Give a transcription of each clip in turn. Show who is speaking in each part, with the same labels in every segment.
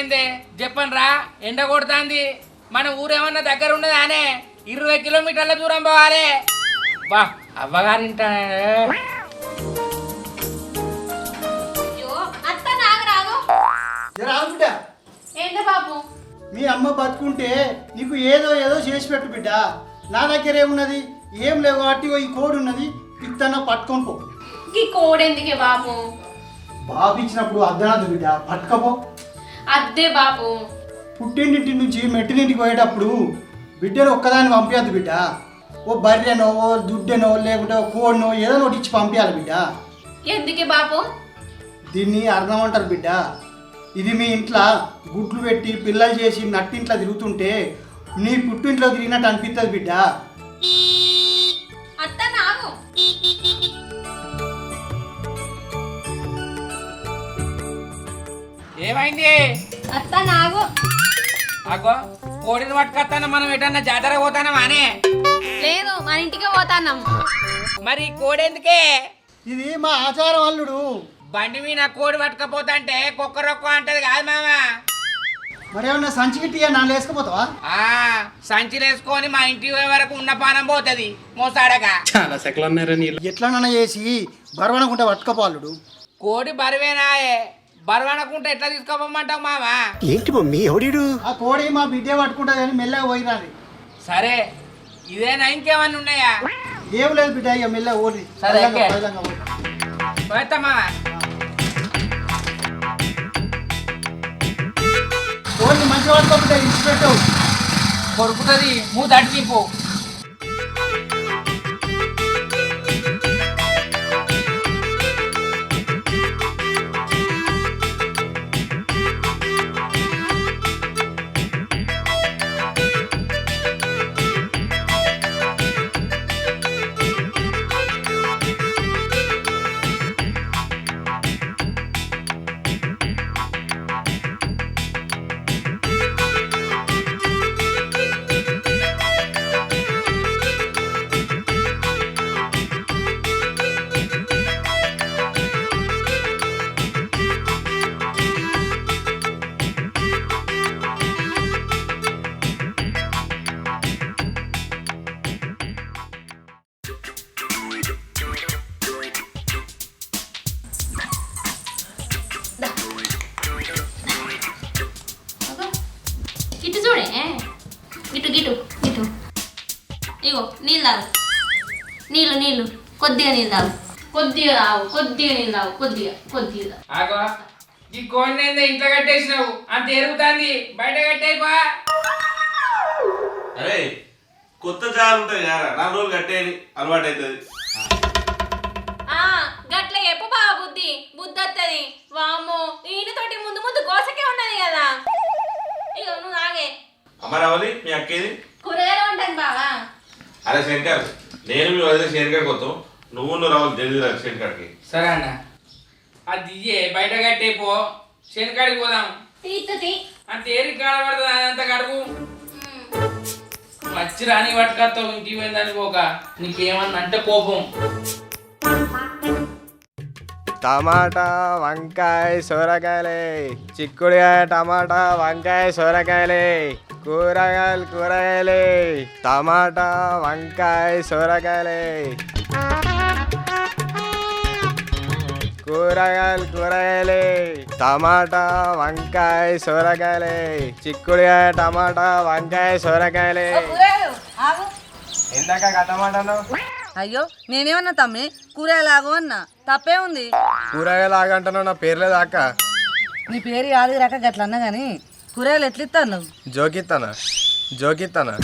Speaker 1: ఏమైంది చెప్పండి రా. ఎండ కొడుతుంది. మన ఊరేమన్నా దగ్గర ఉన్నదానే? 20 కిలోమీటర్ల దూరం పోవాలి. బా అవ్వగారింట
Speaker 2: ఏంటి బాబు
Speaker 3: మీ అమ్మ బతుకుంటే నీకు ఏదో ఏదో చేసి పెట్టు బిడ్డ. నా దగ్గర ఏమున్నది? ఏం లేవు కాబట్టి ఈ కోడి ఉన్నది, ఇత్తన్నా పట్టుకొని పో.
Speaker 2: ఈ కోడ్ ఎందుకే బాబు?
Speaker 3: బాబు ఇచ్చినప్పుడు అద్దనదు బిడ్డ, పట్టుకపో.
Speaker 2: అద్దే బాబు.
Speaker 3: పుట్టింటి నుంచి మెట్టినింటికి పోయేటప్పుడు బిడ్డను ఒక్కదాన్ని పంపించద్దు బిడ్డ. ఓ బర్రెనో, ఓ దుడ్డెనో, లేకుంటే ఓ కోడినో ఏదో ఒకటి ఇచ్చి పంపించాలి బిడ్డ.
Speaker 2: ఎందుకే బాబు?
Speaker 3: దీన్ని అర్థం అంటారు బిడ్డ. ఇది మీ ఇంట్లో గుడ్లు పెట్టి పిల్లలు చేసి నట్టింట్లో తిరుగుతుంటే నీ పుట్టింట్లో తిరిగినట్టు అనిపిస్తుంది బిడ్డ.
Speaker 2: అత్త నాగు.
Speaker 1: ఏమైంది?
Speaker 2: అత్త నాగు.
Speaker 1: అగో కోడిని పట్టుకొస్తాను. మనం ఎటన్నా జాతర పోతానా అనే?
Speaker 2: లేదు, మన ఇంటికి పోతాన్నాం.
Speaker 1: మరి కోడి ఎందుకే?
Speaker 3: ఇది మా ఆచారం అల్లుడు.
Speaker 1: బండి మీద కోడి పట్టుకపోతా అంటే కుక్కరొక్క అంటది కాదు మామ.
Speaker 3: మరేమన్నా సంచి గిట్టి నాలుగు వేసుకుపోతావా?
Speaker 1: సంచిలు వేసుకొని మా ఇంటి వరకు ఉన్న పానం పోతుంది మోసాడగా.
Speaker 4: చాలా సెకలు ఉన్నారా నీళ్ళు?
Speaker 3: ఎట్లనన్నా చేసి బరవనకుంటే పట్టుకపో అల్లుడు.
Speaker 1: కోడి బరువేనాయే. బరువనకుంటే ఎట్లా తీసుకోమంటావు మామ?
Speaker 5: ఏంటి మమ్మీ ఎవడీడు?
Speaker 3: ఆ కోడి మా బిడ్డే పట్టుకుంటుంది కానీ మెల్లగా పోయిరాది.
Speaker 1: సరే ఇదేనా ఇంకేమన్నా ఉన్నాయా?
Speaker 3: ఏం లేదు బిడ్డ, ఇక మెల్లగా ఓడి.
Speaker 1: సరే, ఎక్కే. పోతా మామ.
Speaker 3: కోడిని మంచిగా పట్టుకో బిడ్డ, ఇచ్చి పెట్టావు.
Speaker 1: కొరుకుతుంది మూతడి తీపు.
Speaker 2: గిట్టు చూడే, గిట్టు గిట్టు గిట్టు. ఇగో నీళ్ళు తాగు. నీళ్ళు నీళ్ళు కొద్దిగా నీళ్ళు తాగు. కొద్దిగా తాగు, కొద్దిగా నీళ్ళు తాగు. కొద్దిగా కొద్దిగా.
Speaker 1: ఆగో ఈ కోడిని ఇంట్లో కట్టేసినావు. అంత ఎరుగుతుంది, బయట కట్టేపా.
Speaker 6: అరే కొత్త జాలు ఉంటుంది కదా, 4 రోజులు కట్టేది అలవాటు అవుతుంది.
Speaker 2: గట్ల ఎప్పు బాగా బుద్ధి బుద్ధి వస్తుంది. వామ్మో ఈయనతోటి ముందు ముందు గోసకే ఉన్నది కదా. ఇక నువ్వు ఆగే.
Speaker 6: అమరావతి మీ అక్కేది
Speaker 2: కూరగాయలు ఉంటాను బావా.
Speaker 6: అరే శంకర్, నేను మీ వదిలే శేర్కాడికి పోతాం. నువ్వు రావాలి జల్దీ రా శేర్కాడికి.
Speaker 1: సరే అన్న, అది బయట కట్టేపో. శనికాడికి పోదాం.
Speaker 2: తీర్చుతి
Speaker 1: అంత ఏరి కాడబడుతుంది. అదంతా కడుపు వచ్చి రాని పట్టుకొస్తావు. ఇంటికి పోయిందని పోక నీకేమన్నా అంటే కోపం.
Speaker 7: టమాటా వంకాయ సొరకాయలే, చిక్కుడుకాయ టమాటా వంకాయ సొరకాయలే, కూరగాయలు కూరగాయలే, టమాటా వంకాయ సొరకాయలే, కూరగాయలు కూరగాయలే, టమాటా వంకాయ సొరకాయలే, చిక్కుడుకాయ టమాటా వంకాయ సొరకాయలే. ఇందాక టమాటాను.
Speaker 8: అయ్యో నేనేమన్నా తమ్మి కూరలాగో అన్నా, తప్పే ఉంది.
Speaker 7: కూరగాయలు ఆగంటున్నావు, నా పేర్లేదు అక్క.
Speaker 8: నీ పేరు యాది రాక గట్ల అన్నా గానీ కూరగాయలు ఎట్లిస్తాను నువ్వు?
Speaker 7: జోకిస్తానా జోకిస్తానా?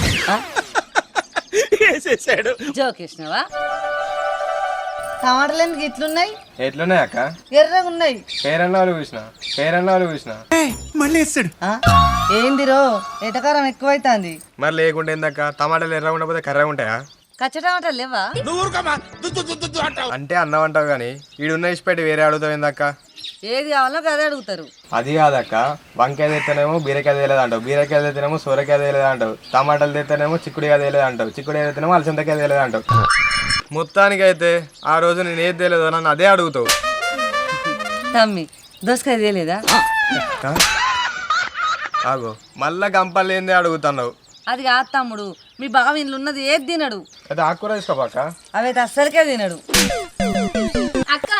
Speaker 8: జోకేసినావా? టమాటాలు ఎందుకు ఇట్లున్నాయి?
Speaker 7: ఎట్లున్నాయి అక్క?
Speaker 8: ఎర్రగా ఉన్నాయి.
Speaker 7: పేరన్నాలు చూసిన పేరన్నాలు చూసిన.
Speaker 5: మళ్ళీ వేస్తాడు.
Speaker 8: ఏందిరో ఎటకారం ఎక్కువైతుంది.
Speaker 7: మరి లేకుండా ఏందక్క? టమాటాలు ఎర్రగా ఉండకపోతే కర్రగా ఉంటాయా?
Speaker 8: కచ్చ టమాటాలు లేవా?
Speaker 7: అంటే అన్నం అంటావు కానీ ఈడున్న ఇచ్చిపెట్టి వేరే అడుగుతావు ఏందక్క?
Speaker 8: ఏది కావాలో అదే అడుగుతారు.
Speaker 7: అది కాదక్క, వంకాయ తెత్తనేమో బీరకాయ తేలేదు అంటావు, బీరకాయ తెత్తనేమో సొరకాయ తేలేదు అంటావు, టమాటాలు తెత్తనేమో చిక్కుడుకాయ తేలేదు అంటావు, చిక్కుడుకాయ తెత్తనేమో అలసందకాయ తేలేదు అంటావు. మొత్తానికైతే ఆ రోజు నేను ఏది తేలేదో నన్ను అదే అడుగుతావు.
Speaker 8: తమ్మి దోసకాయ తేలేదా?
Speaker 7: ఆగో మళ్ళా గంపలేందే అడుగుతున్నావు.
Speaker 8: అది కాదు తమ్ముడు, మీ బావ ఇంట్లో ఉన్నది ఏది తినడు.
Speaker 7: అది ఆకుకూర తీసుకోపాక.
Speaker 8: అవైతే అస్సలకే తినడు.
Speaker 2: అక్క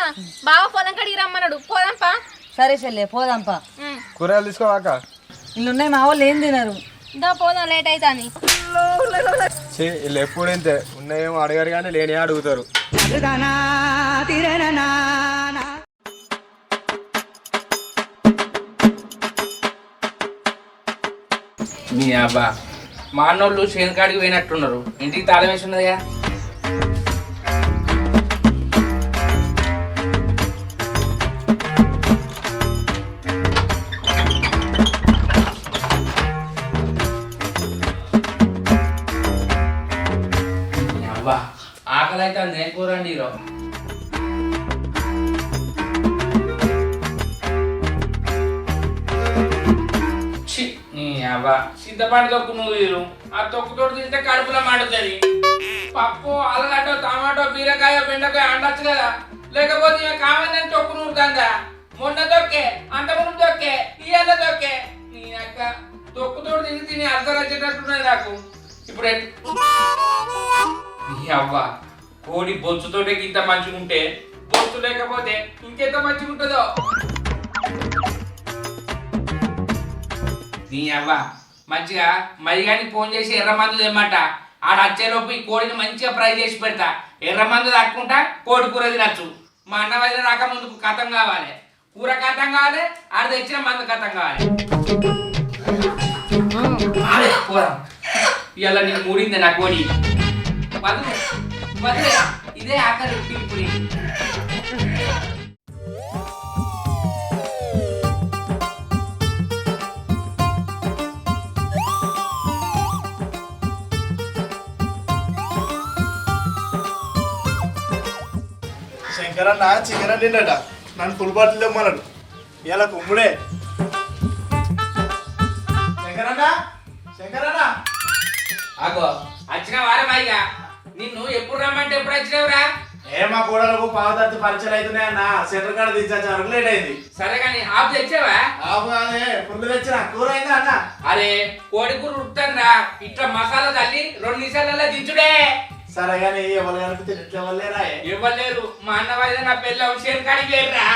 Speaker 2: బావ పొలం కడిగి రమ్మన్నాడు, పోదాంపా.
Speaker 8: సరే చెల్లె పోదాంపా.
Speaker 7: కూరగాయలు తీసుకోవాక.
Speaker 8: ఇల్లు ఉన్నాయి మా వాళ్ళు ఏం తినరు.
Speaker 2: దా పోదాం, లేట్ అవుతా అని.
Speaker 7: వీళ్ళు ఎప్పుడు ఇంతే, ఉన్నాయేమో అడగారు కానీ లేని అడుగుతారు.
Speaker 1: మీ అబ్బా మా అన్నోళ్ళు చేనుకాడికి పోయినట్టున్నారు, ఇంటికి తాళం వేసి ఉన్నదిగా. అబ్బా ఆకలి అయితే అంది, ఏం కూర అండి ఈరో? చింతపండు తొక్కు నువ్వు తీరు, ఆ తొక్కుతోటి తింటే కడుపులో మండుతుంది. పప్పు అలగడ్డ టమాటో బీరకాయ బెండకాయ అండొచ్చు కదా, లేకపోతే ఇక కావాలని తొక్కు నూరుతుందా? మొన్న తొక్కే, అంతకుముందు తొక్కే, ఇయ్యాల తొక్కే. నీ అక్క తొక్కుతోటి తిని తిని అర్థం వచ్చేటట్టున్నది నాకు. ఇప్పుడు నీ అవ్వ కోడి బొచ్చుతోటే ఇంత మంచిగా ఉంటే, బొచ్చు లేకపోతే ఇంకెంత మంచిగా ఉంటుందో. నీ అవ్వ మంచిగా మరిగాని ఫోన్ చేసి ఎర్రమందు తెమ్మంట. ఆడ వచ్చేలోపు ఈ కోడిని మంచిగా ఫ్రై చేసి పెడతా. ఎర్రమందు తట్టుకుంటా, కోడి కూర తినచ్చు. మా అన్న వదిన రాక ముందుకు కథం కావాలి, కూర కథం కావాలి, ఆడ తెచ్చిన మందు కథం కావాలి. ఇవాళ నీకు మూడింది నా కోడి. వదిలే ఇదే ఆఖరి ఇప్పుడు.
Speaker 4: శంకరన్న చికెన్ తిండట, నన్ను పులిపాట్లు తెమ్మన్నాడు. ఇలా కుమ్ముడే. శంకరన్న శంకరన్న
Speaker 1: అగో వచ్చిన వారం అయ్యా, నిన్ను ఎప్పుడు రమ్మంటే ఎప్పుడు వచ్చినావురా?
Speaker 4: మా కూడలకు పావుతత్తి పరిచయం అవుతున్నాయన్న, సెంటర్ కాడ తెచ్చా లేట్ అయింది.
Speaker 1: సరే కానీ ఆపు తెచ్చావా?
Speaker 4: ఆపు కాదే, పుల్లు తెచ్చిన. కూర అయిందా అన్న?
Speaker 1: అరే కోడి కూర ఉడుతానురా, ఇట్లా మసాలా తల్లి 2 నిమిషాలలో దించుడే.
Speaker 4: సరే కానీ ఎవరు కనుక ఇట్లా వల్లేరా?
Speaker 1: ఇవ్వలేరు, మా అన్న వల్ల నా పెళ్ళి అవసరం కాడికి లేరురా.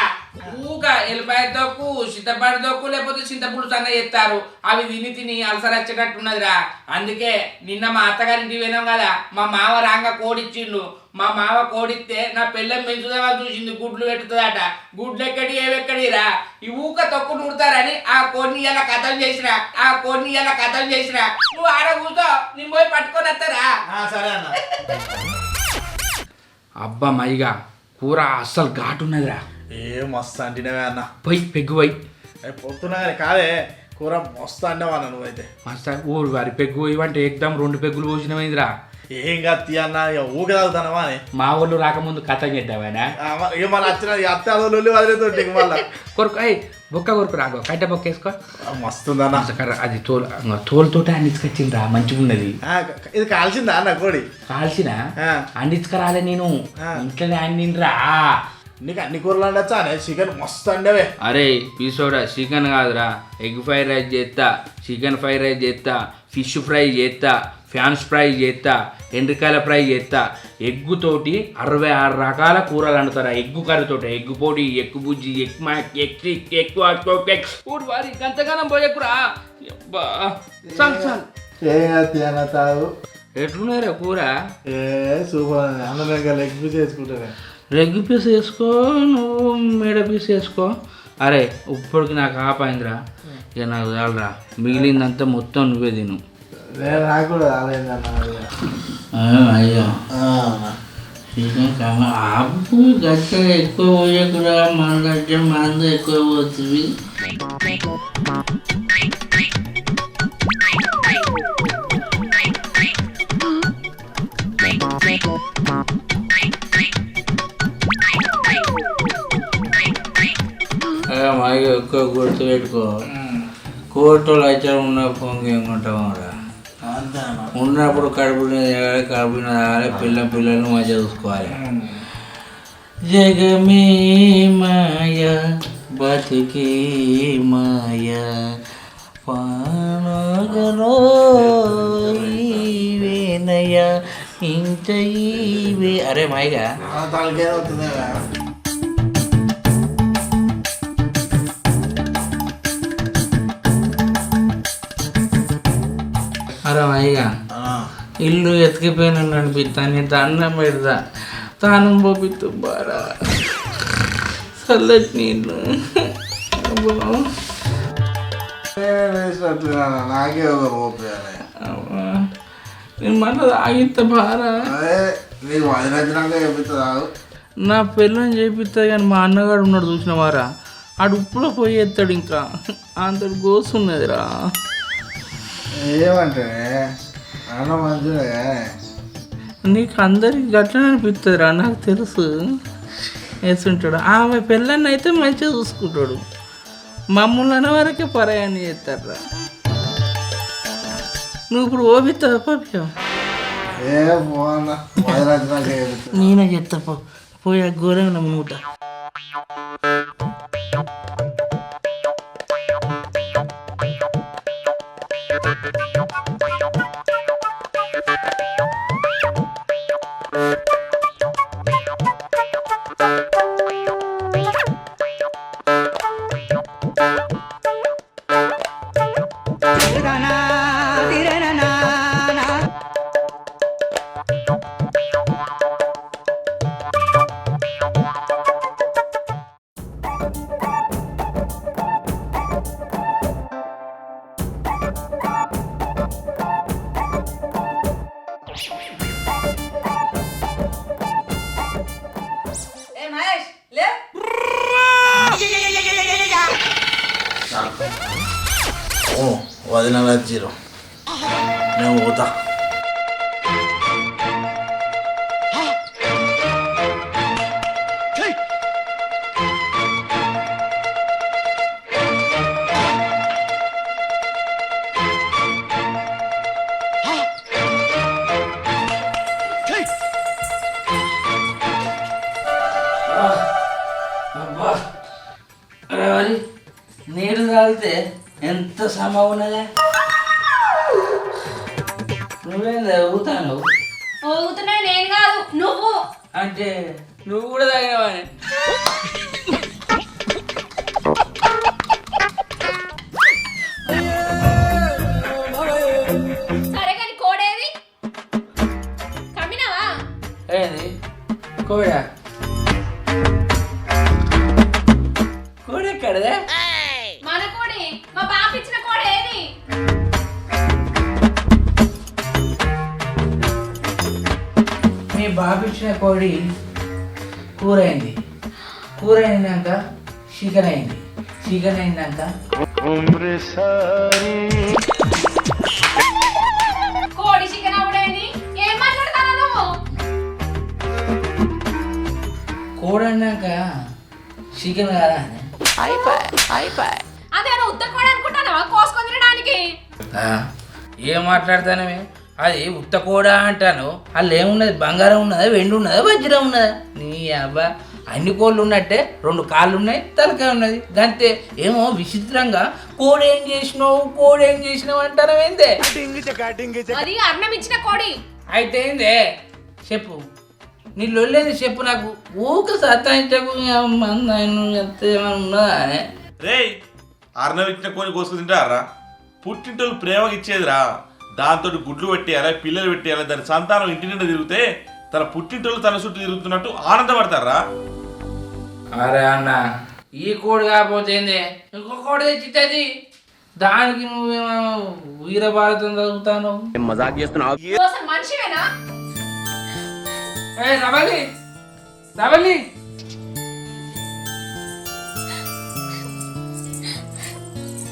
Speaker 1: ఊగా ఎల్లిపాయ తొక్కు, చింతపండు తొక్కు, లేకపోతే చింతపులుసు అన్న చేస్తారు. అవి తిని తిని అలసర వచ్చేటట్టున్నదిరా. అందుకే నిన్న మా అత్తగారింటికి పోయినాం కదా, మా మావ రాంగా కోడిచ్చిండు. మా మావ కోడిస్తే నా పెళ్ళం పెంచుదామని చూసింది, గుడ్లు పెట్టుతుందట. గుడ్లు ఎక్కడి ఏవెక్కడిరా, ఈ ఊక తొక్కు నూడతారని ఆ కోడిని ఇలా కథం చేసిరా, ఆ కోడిని ఇలా కథం చేసిరా. నువ్వు ఆడ కూర్చో, నేను పోయి పట్టుకొని వస్తారా?
Speaker 4: సరే అన్న.
Speaker 1: అబ్బా మైగా కూర అస్సలు ఘాటున్నదిరా.
Speaker 4: మస్తు అంటినవే అన్న.
Speaker 1: పోయి పెగ్గు పోయి
Speaker 4: పొద్దున కాదే కూర మస్తు అంటావా అన్న నువ్వైతే.
Speaker 1: మస్తా ఊరు వారి పెగ్గు ఇవంటే ఎగ్దాం 2 పెగ్గులు పోసినమైందిరా.
Speaker 4: ఏం కత్తి అన్న, ఊక తాగుతానవా అని.
Speaker 1: మా వాళ్ళు రాకముందు కథం చేద్దామా?
Speaker 4: ఇక మన వచ్చిన అత్త వదిలేతుంటే మళ్ళా
Speaker 1: కొరకు అయ్యి బొక్క కొరకు రాగో, కట్ట బొక్క వేసుకో.
Speaker 4: మస్తుందన్న.
Speaker 1: అది తోలుతోటే అందించుకొచ్చిండ్రా, మంచిగా ఉన్నది.
Speaker 4: ఇది కాల్చిందా అన్న కోడి?
Speaker 1: కాల్సిన అందించుకురాలే, నేను ఇంట్లోనే అందిండ్రా.
Speaker 4: నీకు అన్ని కూరలు అండొచ్చా అనే? చికెన్ మస్తు అండవే.
Speaker 1: అరే పీసోడా, చికెన్ కాదురా, ఎగ్ ఫ్రైడ్ రైస్ చేస్తా, చికెన్ ఫ్రైడ్ రైస్ చేస్తా, ఫిష్ ఫ్రై చేస్తా, ఫ్యాన్స్ ఫ్రై చేస్తా, ఎండ్రికాయల ఫ్రై చేస్తా. ఎగ్గుతోటి 66 రకాల కూరలు అండుతారా. ఎగ్గు కర్రీతోటి, ఎగ్గు పొడి, ఎగ్గు బుజ్జి, ఎగ్ మ్యాక్, ఎగ్ ఊరు వారి గంతగానం పోయకురా.
Speaker 4: తాగు.
Speaker 1: ఎట్లున్నారా కూర?
Speaker 4: సూపర్ అన్న, లెగ్ పీస్ వేసుకుంటానే.
Speaker 1: లెగ్ పీస్ వేసుకో, నువ్వు మెడ పీస్ వేసుకో. అరే ఇప్పటికి నాకు ఆపైందిరా, ఇక నాకు చాలరా. మిగిలిందంతా మొత్తం నువ్వే తిను.
Speaker 4: నాకు కూడా
Speaker 1: అయ్యా చికెన్ చాలా ఆపు, గట్టిగా ఎక్కువ పోయకురా. మన దగ్గర మంద ఎక్కువ పోతుంది. మాకు ఎక్కువ గుర్తు పెట్టుకో, కోర్టులో అయితే ఉన్న పొంగి ఏమంటావు రా. ఉన్నప్పుడు కడుపు తాగాలి, పిల్లలను మంచిగా చూసుకోవాలి. జగమే మాయ బతుకే మాయ పానగలో ఈవేనయ ఇంత ఈవే అరే మాయిగా
Speaker 4: తలకే అవుతుంది
Speaker 1: అరే మాయిగా ఇల్లు ఎతికిపోయిన అనిపిస్తాను దండం పెడతా తానం పోపిస్తూ బారా చల్లటి నీళ్ళు
Speaker 4: నాకే ఒక ఓపియాలి
Speaker 1: నేను మన ఆగిత బారా
Speaker 4: నీకు వదిలినాక చెప్తుందా
Speaker 1: నా పిల్లని చేపిస్తా కానీ మా అన్నగాడు ఉన్నాడు చూసినవారా ఆడు ఉప్పులో పోయి ఎత్తాడు ఇంకా అంతటి గోసున్నదిరా
Speaker 4: ఏమంటే అన్న మంచిదే
Speaker 1: నీకు అందరికి గట్లనే అనిపిస్తుందిరా నాకు తెలుసు వేస్తుంటాడు ఆమె పిల్లని అయితే మంచిగా చూసుకుంటాడు మమ్మల్ని అనే వరకే పరాయాన్ని చేస్తాడురా నువ్వు ఇప్పుడు ఓపిస్తావు పాప
Speaker 4: ఏ పోన్నా వదిలినాక చెప్తా
Speaker 1: నేనే చెప్తా పోయా ఘోరంగా మూట
Speaker 8: ఏ మహేష్ లే
Speaker 4: వదిన జీరో నేను పోతా
Speaker 1: నీరు తాగితే ఎంత సమ ఉన్నదే నువ్వేం తాగుతాను
Speaker 2: ఊగుతున్నా నేను కాదు నువ్వు.
Speaker 1: అంటే నువ్వు కూడా తాగినవానే
Speaker 2: సరే కానీ కోడేది కమ్మినావా?
Speaker 1: ఏంది కోడా కోడెక్కడదే
Speaker 2: మన కోడి మా బాప ఇచ్చిన కోడి ఏది?
Speaker 1: మీ బాబు ఇచ్చిన కోడి కూర అయింది కూర అయినాక చికెన్ అయింది చికెన్ అయినాక
Speaker 2: కోడి చికెన్ అవుడేది? ఏం మాట్లాడతావు నువ్వు?
Speaker 1: కోడి అన్నాక చికెన్ కాదా
Speaker 2: అదేనా ఉత్త కోడి అనుకుంటానవా కోసుకొని తినడానికి?
Speaker 1: ఏం మాట్లాడతానమే అది ఉత్త కూడా అంటాను వాళ్ళు ఏమున్నది బంగారం ఉన్నదా వెండి ఉన్నదా వజ్రం ఉన్నదా నీ అబ్బా అన్ని కోళ్ళు ఉన్నట్టే 2 కాళ్ళు ఉన్నాయి తలకాయ ఉన్నది అంతే ఏమో విచిత్రంగా కోడేం చేసినావు అంటారు ఏందే
Speaker 2: అది అన్నం ఇచ్చిన కోడి.
Speaker 1: అయితే ఏందే చెప్పు నీ లొల్లేది చెప్పు నాకు ఊక సత్తాయించకు ఎంత ఏమైనా ఉన్నదా
Speaker 6: రేయ్ అర్ణవిచ్చిన కోని కోసుకు తింటారా పుట్టింటోళ్ళు ప్రేమగా ఇచ్చేదిరా దాంతో గుడ్లు పెట్టేయాలి పిల్లలు పెట్టేయాలి దాని సంతానం ఇంటి నిండా తిరిగితే తన పుట్టింటోళ్ళు తన చుట్టూ తిరుగుతున్నట్టు ఆనందపడతారా
Speaker 1: అరే అన్న ఈ కోడి కాకపోతే ఏంది ఇంకో కోడి తెచ్చిస్తుంది దానికి నువ్వేమో వీరభారతం చదువుతాను
Speaker 2: నువ్వు అసలు మనిషివేనా?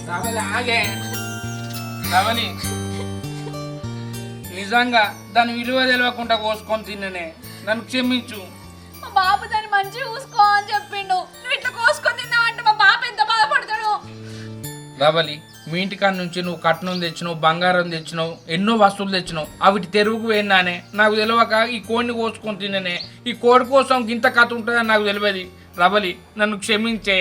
Speaker 1: రవలి ఆగే రవలి నిజంగా దాని విలువ తెలియకుండా కోసుకొని తిన్ననే నన్ను క్షమించు.
Speaker 2: మా బాబు దాన్ని మంచిగా చూసుకో అని చెప్పిండు. నువ్వు ఇట్లా కోసుకొని తిన్నావంటే మా బాబు ఎంత బాధపడతాడు.
Speaker 1: రవలి మీ ఇంటికాడ నుంచి నువ్వు కట్నం తెచ్చినావు బంగారం తెచ్చినావు ఎన్నో వస్తువులు తెచ్చినావు అవిటి తెరుగుకు పోయినానే నాకు తెలియక ఈ కోడిని కోసుకొని తిన్ననే ఈ కోడి కోసం ఇంత కథ ఉంటుందని నాకు తెలియదు రవలి నన్ను క్షమించే.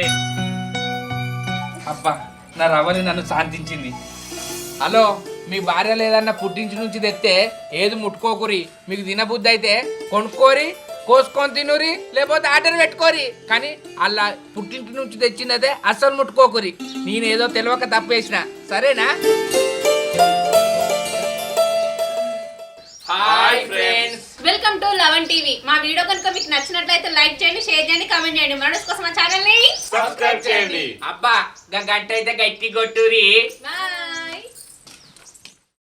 Speaker 1: అబ్బా నా రవ్వని నన్ను శాంతించింది. హలో, మీ భార్య లేదన్న పుట్టించి నుంచి తెస్తే ఏది ముట్టుకోకురి. మీకు తినబుద్ధి అయితే కొనుక్కోరి, కోసుకొని తినురి, లేకపోతే ఆర్డర్ పెట్టుకోరి. కానీ అలా పుట్టింటి నుంచి తెచ్చినదే అస్సలు ముట్టుకోకురి. నేనేదో తెలియక తప్పేసిన, సరేనా? Hi friends,
Speaker 2: welcome to Lavan TV. మా వీడియో కనుక మీకు నచ్చినట్లయితే లైక్ చేయండి, షేర్ చేయండి, కామెంట్ చేయండి. మనోస్ కోసం మా ఛానల్ ని
Speaker 6: సబ్స్క్రైబ్ చేయండి.
Speaker 1: అబ్బా గంట అయితే గట్టి కొట్టురి.
Speaker 2: బాయ్.